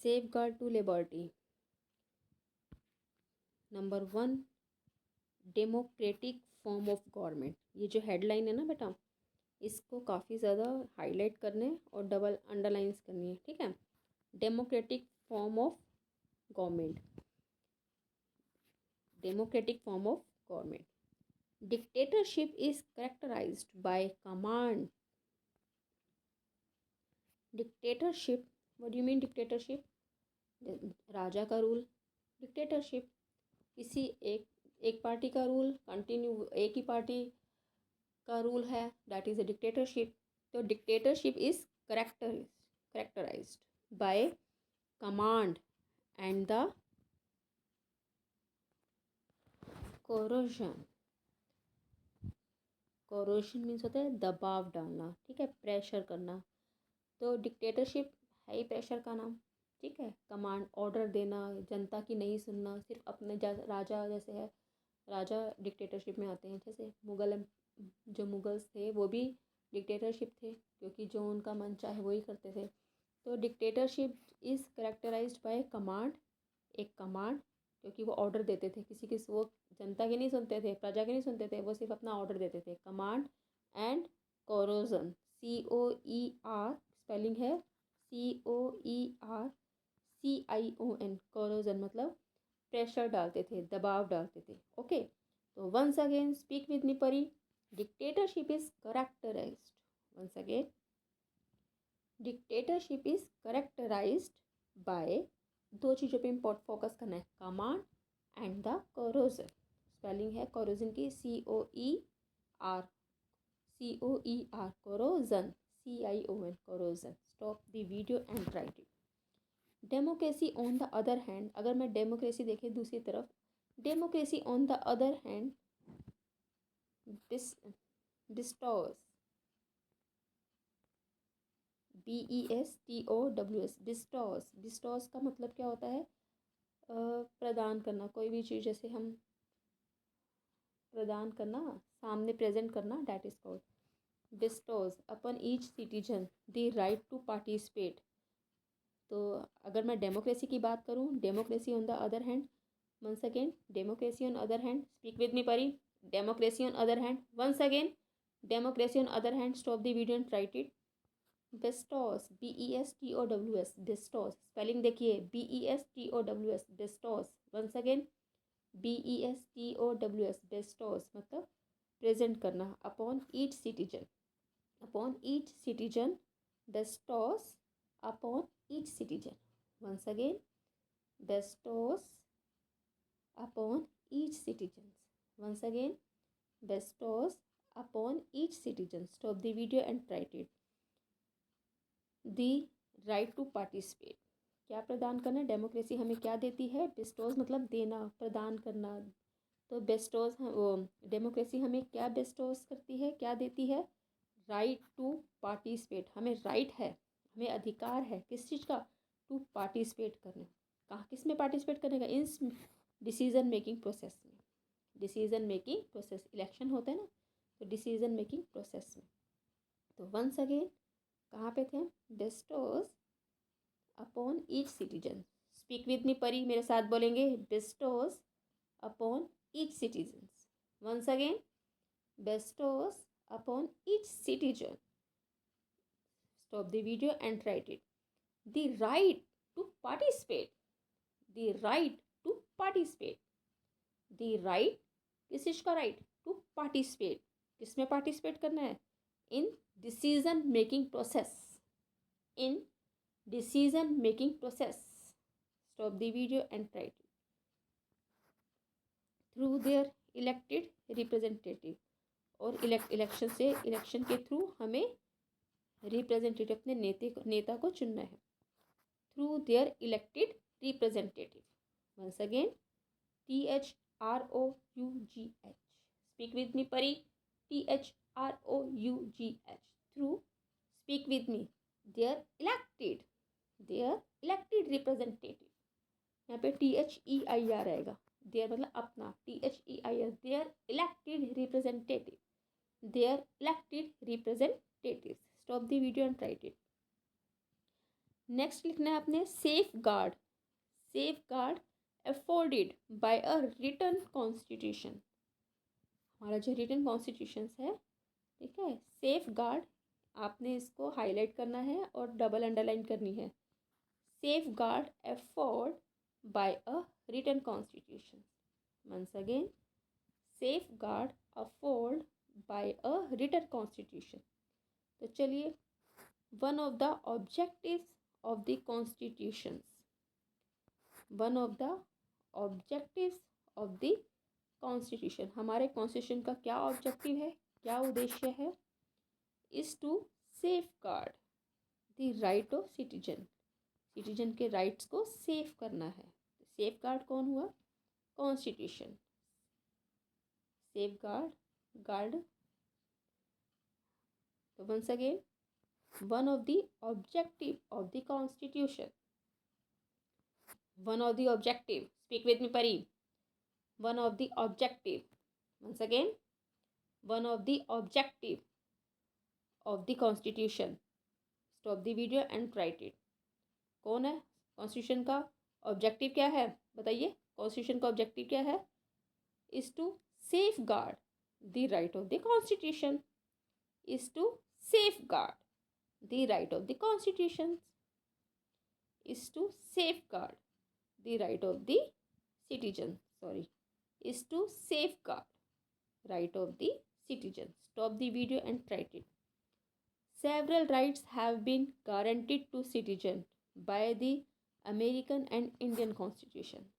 safeguard to liberty. Number 1, democratic form of government. ये जो headline है ना बेटा, इसको काफ़ी ज़्यादा हाईलाइट करने और डबल अंडरलाइंस करनी है, ठीक है। Democratic form of government, democratic form of government. Dictatorship is characterized by command. Dictatorship, what do you mean dictatorship? राजा का रूल। डिक्टेटरशिप किसी एक पार्टी का रूल, कंटिन्यू एक ही पार्टी का रूल है, दैट इज़ अ डिक्टेटरशिप। तो dictatorship is characterized by command and the corrosion. Corrosion means होता है दबाव डालना, ठीक है, प्रेशर करना। तो डिक्टेटरशिप है ही प्रेशर का नाम, ठीक है। कमांड, ऑर्डर देना, जनता की नहीं सुनना, सिर्फ अपने राजा जैसे है, राजा डिक्टेटरशिप में आते हैं। जैसे जो मुगल्स थे वो भी डिक्टेटरशिप थे, क्योंकि जो उनका मन चाहे वही करते थे। तो dictatorship is characterised by command, एक कमांड, क्योंकि वो ऑर्डर देते थे किसी वो जनता के नहीं सुनते थे, प्रजा के नहीं सुनते थे, वो सिर्फ अपना ऑर्डर देते थे। Command and coercion, COER spelling है, COERCION, कोरोजन मतलब प्रेशर डालते थे, दबाव डालते थे। ओके, तो once again speak with me Pari. Dictatorship is characterized, once again dictatorship is characterized by, दो चीज़ों पे इम्पोर्ट फोकस करना है, command and the coercion. Spelling है कोरोजन की COER coercion, CION coercion. Stop the video and write it. Democracy on the other hand, अगर मैं democracy देखे दूसरी तरफ, democracy on the other hand bestows, BESTOWS, bestows. Bestows का मतलब क्या होता है? प्रदान करना, कोई भी चीज़ जैसे हम प्रदान करना, सामने प्रेजेंट करना, that is called bestows upon each citizen the right to participate. तो अगर मैं डेमोक्रेसी की बात करूँ, democracy on the other hand, once again democracy on other hand, speak with me परी। Democracy on other hand, once again democracy on other hand, stop the video and write it. Bestows, BESTOWS, bestows. Spelling देखिए, BESTOWS, bestows. Once again BESTOWS, bestows मतलब present करना, upon each citizen, upon each citizen, bestows upon each citizen. Once again bestows upon each citizen, once again bestows upon each citizen. Stop the video and write it. The right to participate, क्या प्रदान करना? Democracy हमें क्या देती है? बेस्टोज मतलब देना, प्रदान करना। तो बेस्टोज, डेमोक्रेसी हमें क्या बेस्टोज करती है, क्या देती है? राइट टू पार्टिसिपेट, हमें राइट है, हमें अधिकार है किस चीज़ का? टू पार्टिसिपेट करने। कहाँ, किस में पार्टिसिपेट करने का? इन डिसीजन मेकिंग प्रोसेस में। डिसीजन मेकिंग प्रोसेस, इलेक्शन होते हैं ना, तो डिसीजन मेकिंग प्रोसेस में। तो वंस अगेन कहाँ पे थे? Bestows upon each citizen. Speak with me Pari, मेरे साथ बोलेंगे, bestows upon each citizen. Once again bestows upon each citizen. Stop the video and write it. The right to participate, the right to participate, the right, किस चीज का right? To participate, किसमें participate करना है? In decision making process, in decision making process. Stop the video and try to. Through their elected representative, और election से, election के through हमें रिप्रेजेंटेटिव, अपने नेता को चुनना है। Through their elected representative. Once again THROUGH, speak with me परी। THROUGH, through, speak with me, their elected, their elected representative. यहाँ पे THEIR आएगा, देयर मतलब अपना, THEIR, their elected representative, their elected representative. Stop the video and write it. Next लिखना है आपने safeguard afforded by a written constitution. हमारा जो रिटन कॉन्स्टिट्यूशन है, ठीक है, सेफ गार्ड आपने इसको हाईलाइट करना है और डबल अंडरलाइन करनी है। Safeguard afford by a written constitution. Once again, safeguard afford by a written constitution. तो चलिए, one of the objectives of the constitutions, one of the objectives of the constitution, हमारे constitution का क्या objective है, क्या उद्देश्य है? Is to safeguard the right of citizen. Citizen के राइट्स को सेफ करना है। सेफ गार्ड कौन हुआ? कॉन्स्टिट्यूशन। Safeguard. तो once again, one of the objective of the constitution, one of the objective, speak with me Pari, one of the objective, once again, one of the objective of the constitution, stop the video and write it। कौन है? Constitution का objective क्या है बताइए? Constitution का objective क्या है? Is to safeguard the right of the constitution, is to safeguard the right of the constitution, is to safeguard the right of the citizen, is to safeguard right of the citizen। Stop the video and write it। Several rights have been guaranteed to citizen by the American and Indian constitution।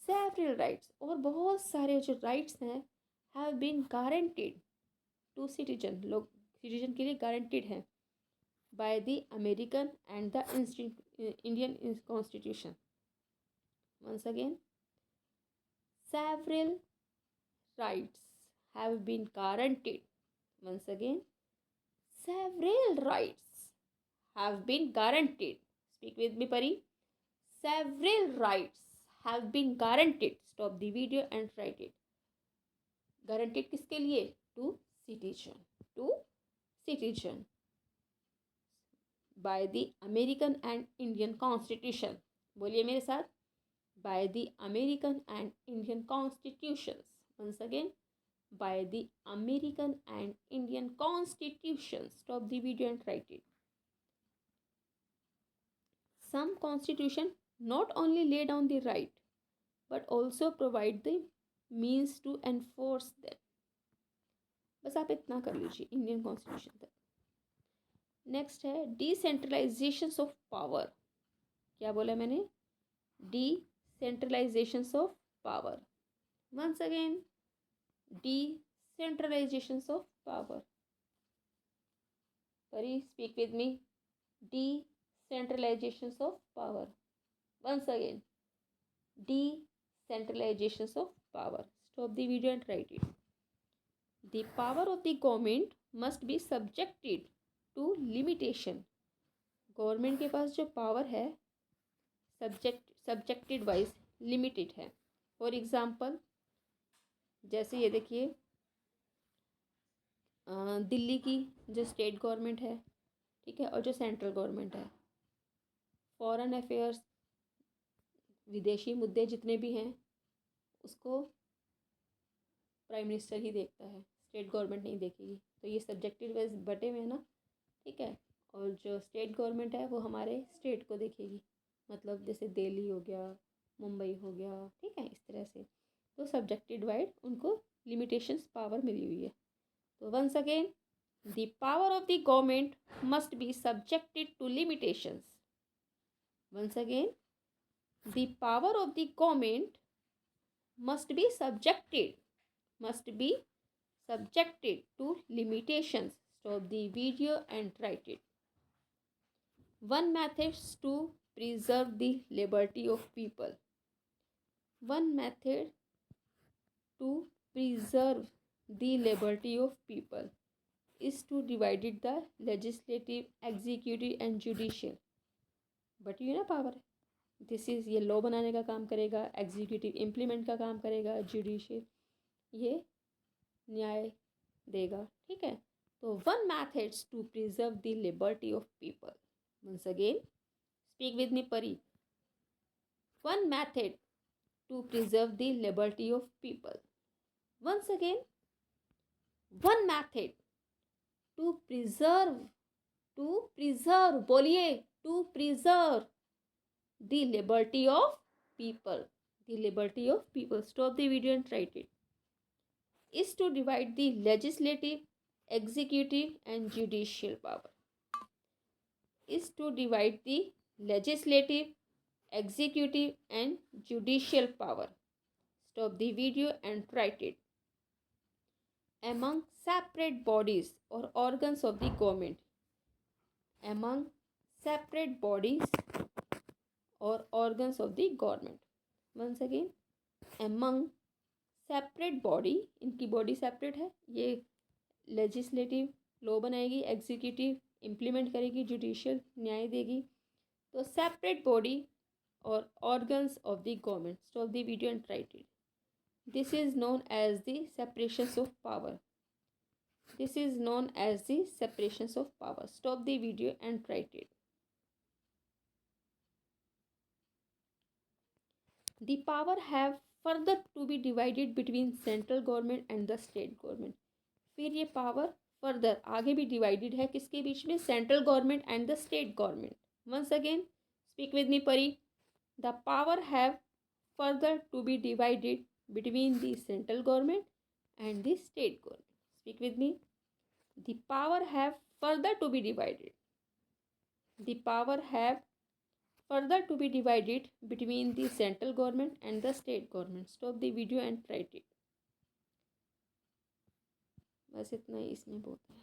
several rights, और बहुत सारे जो rights हैं have been guaranteed to citizen, लोग citizen के लिए guaranteed हैं by the American and the Indian constitution। Once again, several rights have been guaranteed, once again, several rights have been guaranteed, speak with me Pari, several rights have been guaranteed, stop the video and write it। guaranteed किसके लिए? to citizen by the American and Indian constitution। बोलिए मेरे साथ, by the American and Indian constitutions। once again, by the American and Indian constitutions। stop the video and write it। some constitution not only lay down the right but also provide the means to enforce them। बस आप इतना कर लीजिए Indian constitution तक। Next है decentralization of power. क्या बोला मैंने? Decentralization of power. Once again, decentralization of power. Pari, speak with me, decentralization of power. Once again, decentralization of power। stop the video and write it। the power of the government must be subjected to limitation। Government के पास जो power है subjected wise limited है। For example, जैसे ये देखिए, दिल्ली की जो state government है, ठीक है, और जो सेंट्रल गवर्नमेंट है, फॉरेन अफेयर्स, विदेशी मुद्दे जितने भी हैं उसको प्राइम मिनिस्टर ही देखता है, स्टेट गवर्नमेंट नहीं देखेगी। तो ये सब्जेक्टिव वाइज बटे हुए हैं ना, ठीक है। और जो स्टेट गवर्नमेंट है वो हमारे स्टेट को देखेगी, मतलब जैसे दिल्ली हो गया, मुंबई हो गया, ठीक है, इस तरह से। तो सब्जेक्टिव वाइड उनको लिमिटेशंस पावर मिली हुई है। तो once again, the power of the government must be subjected to limitations. Once again, the power of the government must be subjected to limitations। stop the video and write it। one methods to preserve the liberty of people। one method to preserve the liberty of people is to divide the legislative, executive and judicial। But ये ना power है, this is, ये law बनाने का काम करेगा, executive implement का काम करेगा, जुडिशियल ये न्याय देगा, ठीक है। तो one methods to preserve the liberty of people, Once again, speak with me, Pari. One method to preserve the liberty of people. Once again, one method to preserve, बोलिए, to preserve the liberty of people. The liberty of people. Stop the video and write it. Is to divide the legislative, executive and judicial power. Is to divide the legislative, executive and judicial power. Stop the video and write it. Among separate bodies or organs of the government. Among separate bodies or organs of the government. Once again, among separate body, इनकी body separate है, ये legislative law बनाएगी, executive implement करेगी, judicial न्याय देगी. तो separate body और organs of the government. Stop the video and write it. This is known as the separations of power. This is known as the separations of power. Stop the video and write it. The power have further to be divided between central government and the state government. फिर ये power further आगे भी divided है किसके बीच में? Central government and the state government. Once again speak with me, Pari. The power have further to be divided between the central government and the state government. Speak with me. The power have further to be divided. The power have further to be divided between the central government and the state government. Stop the video and write it. बस इतना ही इसमें बहुत है.